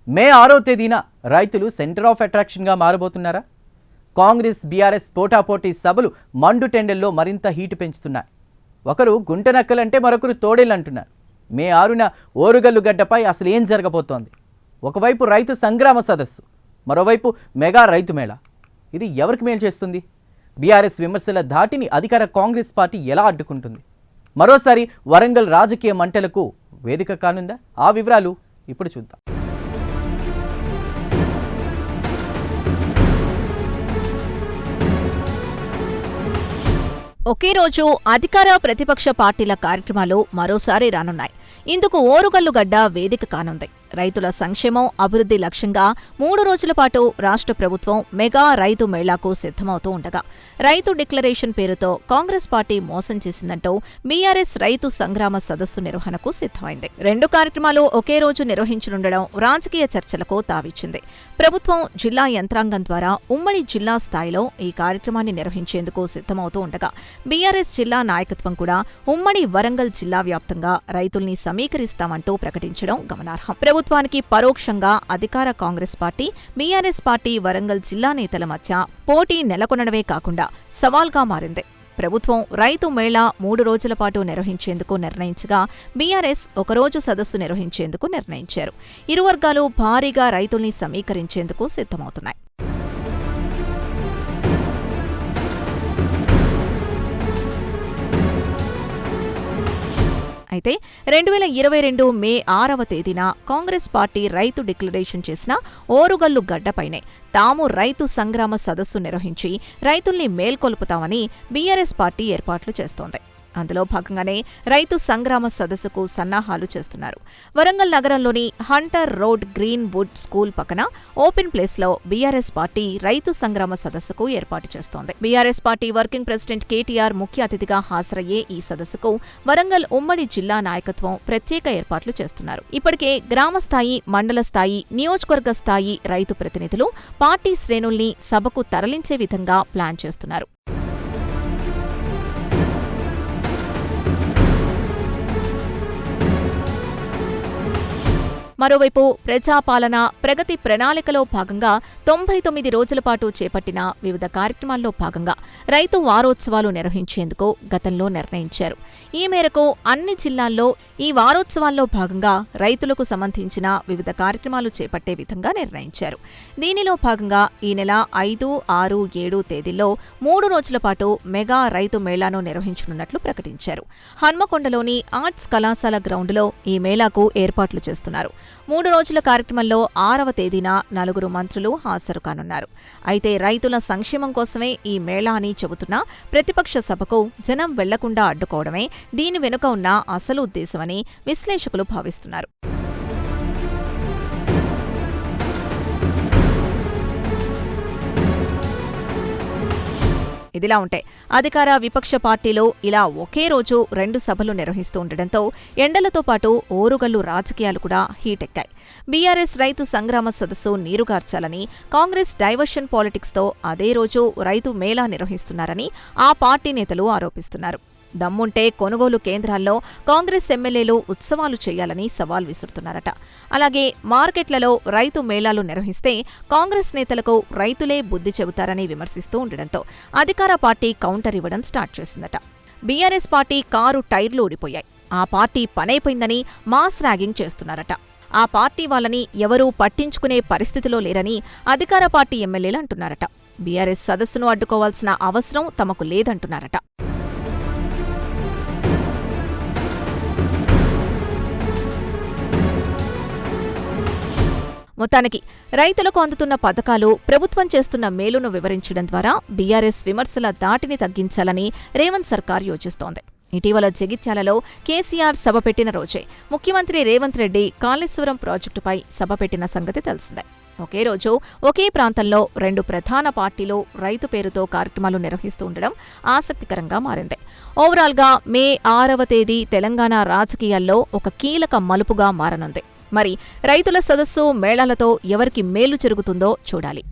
మే 6వ తేదీన రైతులు సెంటర్ ఆఫ్ అట్రాక్షన్గా మారబోతున్నారా? కాంగ్రెస్ బీఆర్ఎస్ పోటాపోటీ సభలు మండుటెండల్లో మరింత హీటు పెంచుతున్నాయి. ఒకరు గుంటనక్కలంటే మరొకరు తోడేళ్ళంటున్నారు. మే 6న ఓరుగల్లు గడ్డపై అసలు ఏం జరగబోతోంది? ఒకవైపు రైతు సంగ్రామ సదస్సు, మరోవైపు మెగా రైతు మేళా. ఇది ఎవరికి మేలు చేస్తుంది? బీఆర్ఎస్ విమర్శల ధాటిని అధికార కాంగ్రెస్ పార్టీ ఎలా అడ్డుకుంటుంది? మరోసారి వరంగల్ రాజకీయ మంటలకు వేదిక కానుందా? ఆ వివరాలు ఇప్పుడు చూద్దాం. ఒకే రోజు అధికార ప్రతిపక్ష పార్టీల కార్యక్రమాలు మరోసారి రానున్నాయి. ఇందుకు ఓరుగల్లు గడ్డ వేదిక కానుంది. రైతుల సంక్షేమం, అభివృద్ధి లక్ష్యంగా 3 రోజుల పాటు రాష్ట్ర ప్రభుత్వం మెగా రైతు మేళాకు సిద్ధమవుతూ ఉండగా, రైతు డిక్లరేషన్ పేరుతో కాంగ్రెస్ పార్టీ మోసం చేసిందంటూ బీఆర్ఎస్ రైతు సంగ్రామ సదస్సు నిర్వహణకు సిద్ధమైంది. 2 కార్యక్రమాలు ఒకే రోజు నిర్వహించనుండడం రాజకీయ చర్చలకు తావిచ్చింది. ప్రభుత్వం జిల్లా యంత్రాంగం ద్వారా ఉమ్మడి జిల్లా స్థాయిలో ఈ కార్యక్రమాన్ని నిర్వహించేందుకు సిద్ధమవుతూ ఉండగా, బీఆర్ఎస్ జిల్లా నాయకత్వం కూడా ఉమ్మడి వరంగల్ జిల్లా వ్యాప్తంగా రైతుల్ని సమీకరిస్తామంటూ ప్రకటించడం గమనార్హం. ప్రభుత్వానికి పరోక్షంగా అధికార Congress party, BRS party Warangal జిల్లా నేతల మధ్య పోటీ నెలకొనడమే కాకుండా సవాల్గా మారింది. ప్రభుత్వం రైతు మేళా 3 రోజుల పాటు నిర్వహించేందుకు నిర్ణయించగా, బీఆర్ఎస్ ఒకరోజు సదస్సు నిర్వహించేందుకు నిర్ణయించారు. ఇరు వర్గాలు భారీగా రైతుల్ని సమీకరించేందుకు సిద్ధమవుతున్నాయి. అయితే 2022 మే 6వ తేదీన కాంగ్రెస్ పార్టీ రైతు డిక్లరేషన్ చేసిన ఓరుగల్లు గడ్డపైనే తాము రైతు సంగ్రామ సదస్సు నిర్వహించి రైతుల్ని మేల్కొల్పుతామని బీఆర్ఎస్ పార్టీ ఏర్పాట్లు చేస్తోంది. అందులో భాగంగానే రైతు సంగ్రామ సదస్సుకు సన్నాహాలు చేస్తున్నారు. వరంగల్ నగరంలోని Hunter road Green Wood school పక్కన ఓపెన్ ప్లేస్లో బీఆర్ఎస్ పార్టీ రైతు సంగ్రామ సదస్సుకు ఏర్పాటు చేస్తోంది. BRS party working president KTR ముఖ్య అతిథిగా హాజరయ్యే ఈ సదస్సుకు వరంగల్ ఉమ్మడి జిల్లా నాయకత్వం ప్రత్యేక ఏర్పాట్లు చేస్తున్నారు. ఇప్పటికే గ్రామ స్థాయి, మండల స్థాయి, నియోజకవర్గ స్థాయి రైతు ప్రతినిధులు పార్టీ శ్రేణుల్ని సభకు తరలించే విధంగా ప్లాన్ చేస్తున్నారు. మరోవైపు ప్రజాపాలన ప్రగతి ప్రణాళికలో భాగంగా 99 రోజుల పాటు చేపట్టిన వివిధ కార్యక్రమాల్లో భాగంగా రైతు వారోత్సవాలు నిర్వహించేందుకు గతంలో నిర్ణయించారు. ఈ మేరకు అన్ని జిల్లాల్లో ఈ వారోత్సవాల్లో భాగంగా రైతులకు సంబంధించిన వివిధ కార్యక్రమాలు చేపట్టే విధంగా నిర్ణయించారు. దీనిలో భాగంగా ఈ నెల 5, 6, 7 తేదీల్లో 3 రోజుల పాటు మెగా రైతు మేళాను నిర్వహించనున్నట్లు ప్రకటించారు. హన్మకొండలోని ఆర్ట్స్ కళాశాల గ్రౌండ్లో ఈ మేళాకు ఏర్పాట్లు చేస్తున్నారు. 3 రోజుల కార్యక్రమంలో 6వ తేదీన 4 మంత్రులు హాజరు కానున్నారు. అయితే రైతుల సంక్షేమం కోసమే ఈ మేళా అని చెబుతున్నా ప్రతిపక్ష సభకు జనం వెళ్లకుండా అడ్డుకోవడమే దీని వెనుక ఉన్న అసలు ఉద్దేశమని విశ్లేషకులు భావిస్తున్నారు. ఇదిలా ఉంటే అధికార విపక్ష పార్టీలు ఇలా ఒకే రోజు 2 సభలు నిర్వహిస్తూ ఉండడంతో ఎండలతో పాటు ఓరుగల్లు రాజకీయాలు కూడా హీటెక్కాయి. బీఆర్ఎస్ రైతు సంగ్రామ సదస్సు నీరుగార్చాలని, కాంగ్రెస్ డైవర్షన్ పాలిటిక్స్తో అదే రోజు రైతు మేళా నిర్వహిస్తున్నారని ఆ పార్టీ నేతలు ఆరోపిస్తున్నారు. దమ్ముంటే కొనుగోలు కేంద్రాల్లో కాంగ్రెస్ ఎమ్మెల్యేలు ఉత్సవాలు చేయాలని సవాల్ విసురుతున్నారట. అలాగే మార్కెట్లలో రైతు మేళాలు నిర్వహిస్తే కాంగ్రెస్ నేతలకు రైతులే బుద్ధి చెబుతారని విమర్శిస్తూ ఉండడంతో అధికార పార్టీ కౌంటర్ ఇవ్వడం స్టార్ట్ చేసిందట. బీఆర్ఎస్ పార్టీ కారు టైర్లు ఊడిపోయాయి, ఆ పార్టీ పనైపోయిందని మాస్ ర్యాగింగ్ చేస్తున్నారట. ఆ పార్టీ వాళ్ళని ఎవరూ పట్టించుకునే పరిస్థితిలో లేరని అధికార పార్టీ ఎమ్మెల్యేలు అంటున్నారట. బీఆర్ఎస్ సదస్సును అడ్డుకోవాల్సిన అవసరం తమకు లేదంటున్నారట. మొత్తానికి రైతులకు అందుతున్న పథకాలు, ప్రభుత్వం చేస్తున్న మేలును వివరించడం ద్వారా బీఆర్ఎస్ విమర్శల దాటిని తగ్గించాలని రేవంత్ సర్కార్ యోచిస్తోంది. ఇటీవల జగిత్యాలలో కేసీఆర్ సభ పెట్టిన రోజే ముఖ్యమంత్రి రేవంత్ రెడ్డి కాళేశ్వరం ప్రాజెక్టుపై సభ పెట్టిన సంగతి తెలిసిందే. ఒకే రోజు ఒకే ప్రాంతంలో 2 ప్రధాన పార్టీలు రైతు పేరుతో కార్యక్రమాలు నిర్వహిస్తూ ఉండడం ఆసక్తికరంగా మారింది. ఓవరాల్గా మే 6వ తేదీ తెలంగాణ రాజకీయాల్లో ఒక కీలక మలుపుగా మారనుంది. మరి రైతుల సదస్సు మేళాలతో ఎవరికి మేలు జరుగుతుందో చూడాలి.